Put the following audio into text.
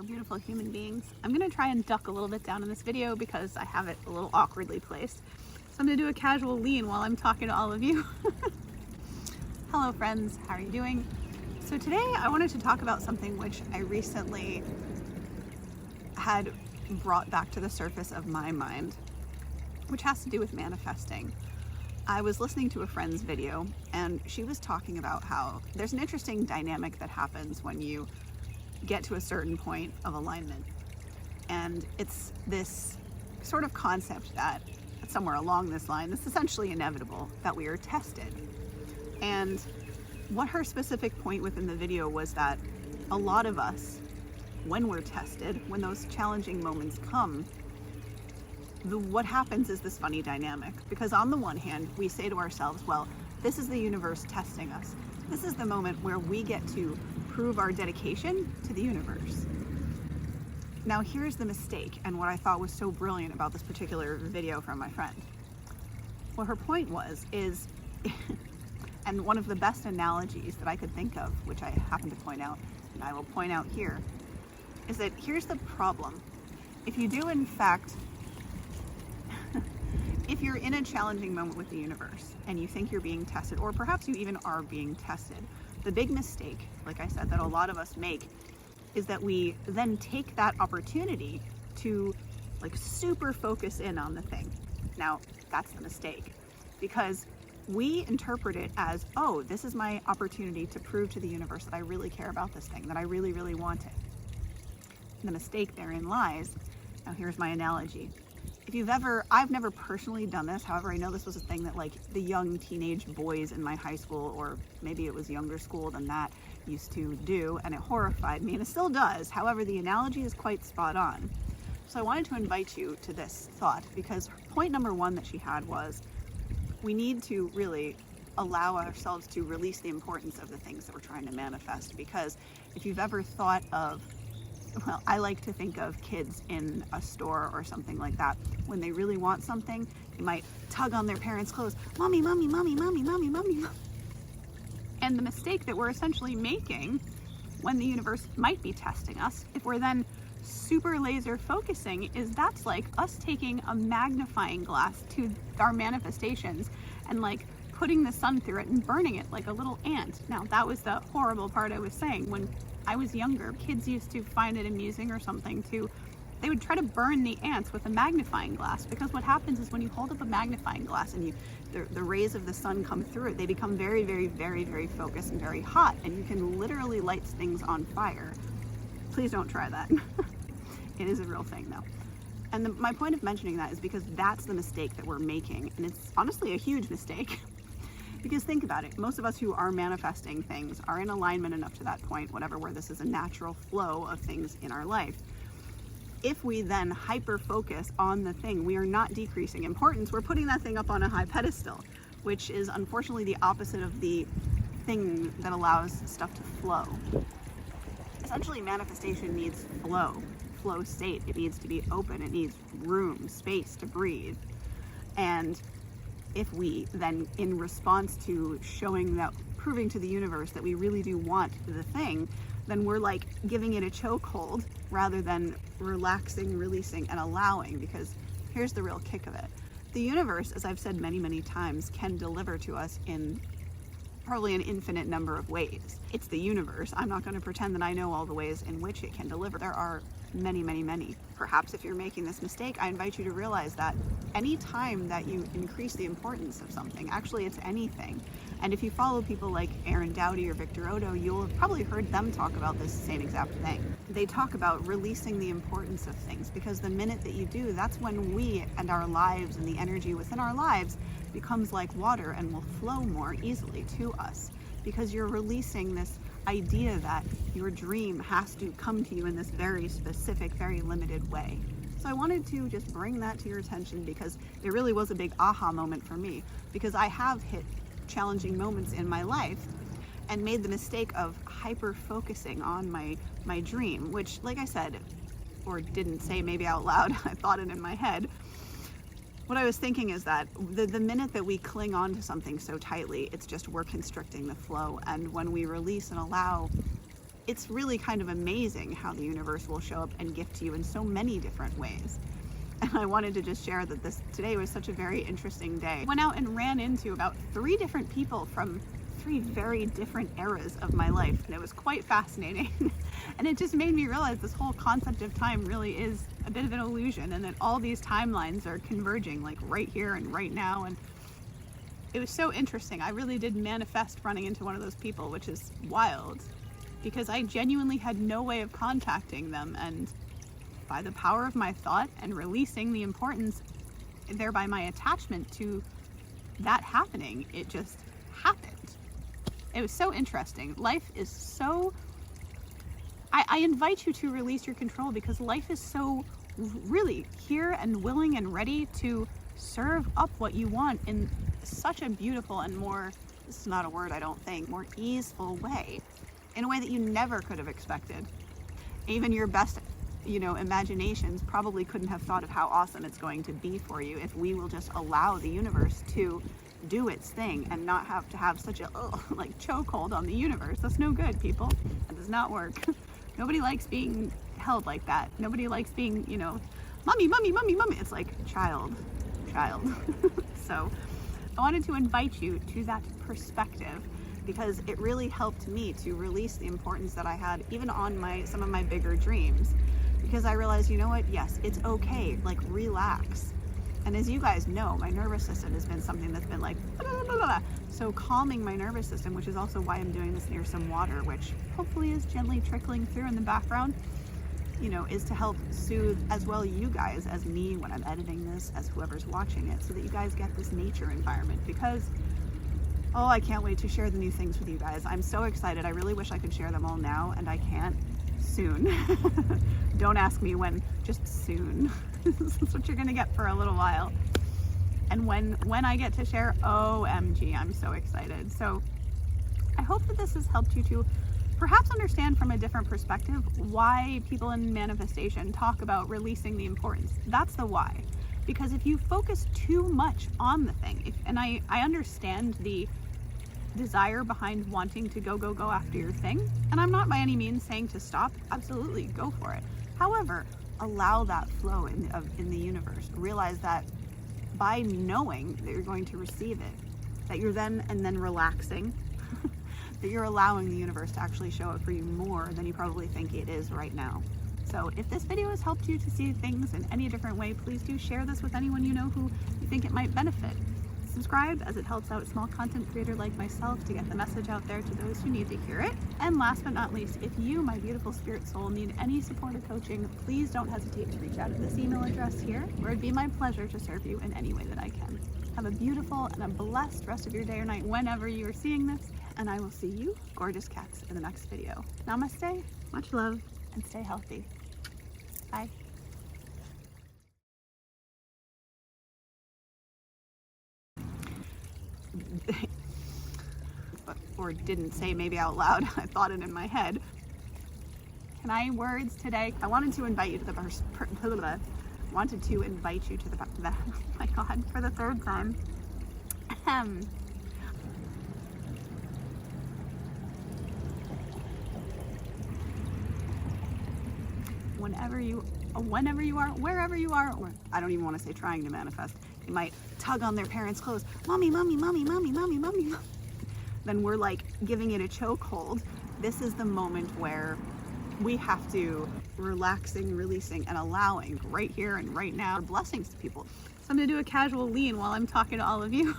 beautiful human beings. I'm gonna try and duck a little bit down in this video because I have it a little awkwardly placed. So I'm gonna do a casual lean while I'm talking to all of you. Hello friends, how are you doing? So today I wanted to talk about something which I recently had brought back to the surface of my mind, which has to do with manifesting. I was listening to a friend's video and she was talking about how there's an interesting dynamic that happens when you get to a certain point of alignment. And it's this sort of concept that somewhere along this line, it's essentially inevitable that we are tested. And what her specific point within the video was that a lot of us, when we're tested, when those challenging moments come, what happens is this funny dynamic. Because on the one hand, we say to ourselves, well, this is the universe testing us. This is the moment where we get to prove our dedication to the universe. Now here's the mistake, and what I thought was so brilliant about this particular video from my friend. What her point was is, and one of the best analogies that I could think of, which I happen to point out, and I will point out here, is that here's the problem. If you do in fact, if you're in a challenging moment with the universe and you think you're being tested, or perhaps you even are being tested, the big mistake, like I said, that a lot of us make is that we then take that opportunity to like super focus in on the thing. Now, that's the mistake, because we interpret it as, oh, this is my opportunity to prove to the universe that I really care about this thing, that I really, really want it. The mistake therein lies, now here's my analogy. If I've never personally done this, however, I know this was a thing that like the young teenage boys in my high school, or maybe it was younger school than that, used to do, and it horrified me, and it still does. However, the analogy is quite spot on. So I wanted to invite you to this thought, because point number one that she had was, we need to really allow ourselves to release the importance of the things that we're trying to manifest. Because if you've ever thought of, well, I like to think of kids in a store or something like that. When they really want something, they might tug on their parents' clothes. Mommy, mommy, mommy, mommy, mommy, mommy, mommy. And the mistake that we're essentially making when the universe might be testing us, if we're then super laser focusing, is that's like us taking a magnifying glass to our manifestations and like putting the sun through it and burning it like a little ant. Now, that was the horrible part I was saying. When I was younger, kids used to find it amusing or something they would try to burn the ants with a magnifying glass, because what happens is when you hold up a magnifying glass and the rays of the sun come through it, they become very, very, very, very focused and very hot, and you can literally light things on fire. Please don't try that. It is a real thing though. And my point of mentioning that is because that's the mistake that we're making, and it's honestly a huge mistake. Because think about it, most of us who are manifesting things are in alignment enough to that point, whatever, where this is a natural flow of things in our life. If we then hyper focus on the thing, we are not decreasing importance, we're putting that thing up on a high pedestal, which is unfortunately the opposite of the thing that allows stuff to flow. Essentially, manifestation needs flow state. It needs to be open, it needs room, space to breathe. And if we then, in response to proving to the universe that we really do want the thing, then we're like giving it a chokehold rather than relaxing, releasing, and allowing. Because here's the real kick of it. The universe, as I've said many, many times, can deliver to us in probably an infinite number of ways. It's the universe. I'm not going to pretend that I know all the ways in which it can deliver. There are many, many, many. Perhaps if you're making this mistake, I invite you to realize that any time that you increase the importance of something, actually it's anything. And if you follow people like Aaron Dowdy or Victor Odo, you'll have probably heard them talk about this same exact thing. They talk about releasing the importance of things, because the minute that you do, that's when we and our lives and the energy within our lives becomes like water and will flow more easily to us, because you're releasing this idea that your dream has to come to you in this very specific, very limited way. So I wanted to just bring that to your attention, because it really was a big aha moment for me, because I have hit challenging moments in my life and made the mistake of hyper focusing on my dream, which, like I said, or didn't say maybe out loud, I thought it in my head. What I was thinking is that the minute that we cling on to something so tightly, it's just we're constricting the flow. And when we release and allow it's really kind of amazing how the universe will show up and gift you in so many different ways. And I wanted to just share that today was such a very interesting day. I went out and ran into about 3 different people from 3 very different eras of my life, and it was quite fascinating. And it just made me realize this whole concept of time really is a bit of an illusion, and that all these timelines are converging, like right here and right now. And it was so interesting. I really did manifest running into one of those people, which is wild, because I genuinely had no way of contacting them, and by the power of my thought and releasing the importance, thereby my attachment to that happening, it just happened. It was so interesting. Life is so... I invite you to release your control, because life is so really here and willing and ready to serve up what you want in such a beautiful and more, this is not a word I don't think, more easeful way, in a way that you never could have expected. Even your best, imaginations probably couldn't have thought of how awesome it's going to be for you if we will just allow the universe to do its thing and not have to have such a chokehold on the universe. That's no good, people. That does not work. Nobody likes being held like that. Nobody likes being, mommy, mommy, mommy, mommy. It's like, child. So I wanted to invite you to that perspective, because it really helped me to release the importance that I had even on some of my bigger dreams, because I realized, you know what, yes, it's okay, relax. And as you guys know, my nervous system has been something that's been like, blah, blah, blah, blah. So calming my nervous system, which is also why I'm doing this near some water, which hopefully is gently trickling through in the background, is to help soothe as well you guys as me when I'm editing this, as whoever's watching it, so that you guys get this nature environment. Because, oh, I can't wait to share the new things with you guys. I'm so excited. I really wish I could share them all now, and I can't. Soon. Don't ask me when, just soon. This is what you're gonna get for a little while. And when I get to share, OMG, I'm so excited. So I hope that this has helped you to perhaps understand from a different perspective why people in manifestation talk about releasing the importance. That's the why. Because if you focus too much on the thing, and I understand the desire behind wanting to go after your thing, and I'm not by any means saying to stop. Absolutely, go for it. However, allow that flow in the universe. Realize that by knowing that you're going to receive it, that you're then relaxing, that you're allowing the universe to actually show up for you more than you probably think it is right now. So if this video has helped you to see things in any different way, please do share this with anyone you know who you think it might benefit. Subscribe, as it helps out a small content creator like myself to get the message out there to those who need to hear it. And last but not least, if you, my beautiful spirit soul, need any support or coaching, please don't hesitate to reach out at this email address here, where it'd be my pleasure to serve you in any way that I can. Have a beautiful and a blessed rest of your day or night whenever you are seeing this, and I will see you, gorgeous cats, in the next video. Namaste, much love, and stay healthy. Bye. Or didn't say maybe out loud. I thought it in my head. Can I words today? I wanted to invite you to the wanted to invite you to the oh my god, for the 3rd time. Whenever you are, wherever you are, or I don't even want to say trying to manifest. You might tug on their parents' clothes. Mommy, mommy, mommy, mommy, mommy, mommy, mommy. Then we're giving it a chokehold. This is the moment where we have to relaxing, releasing, and allowing right here and right now blessings to people. So I'm gonna do a casual lean while I'm talking to all of you.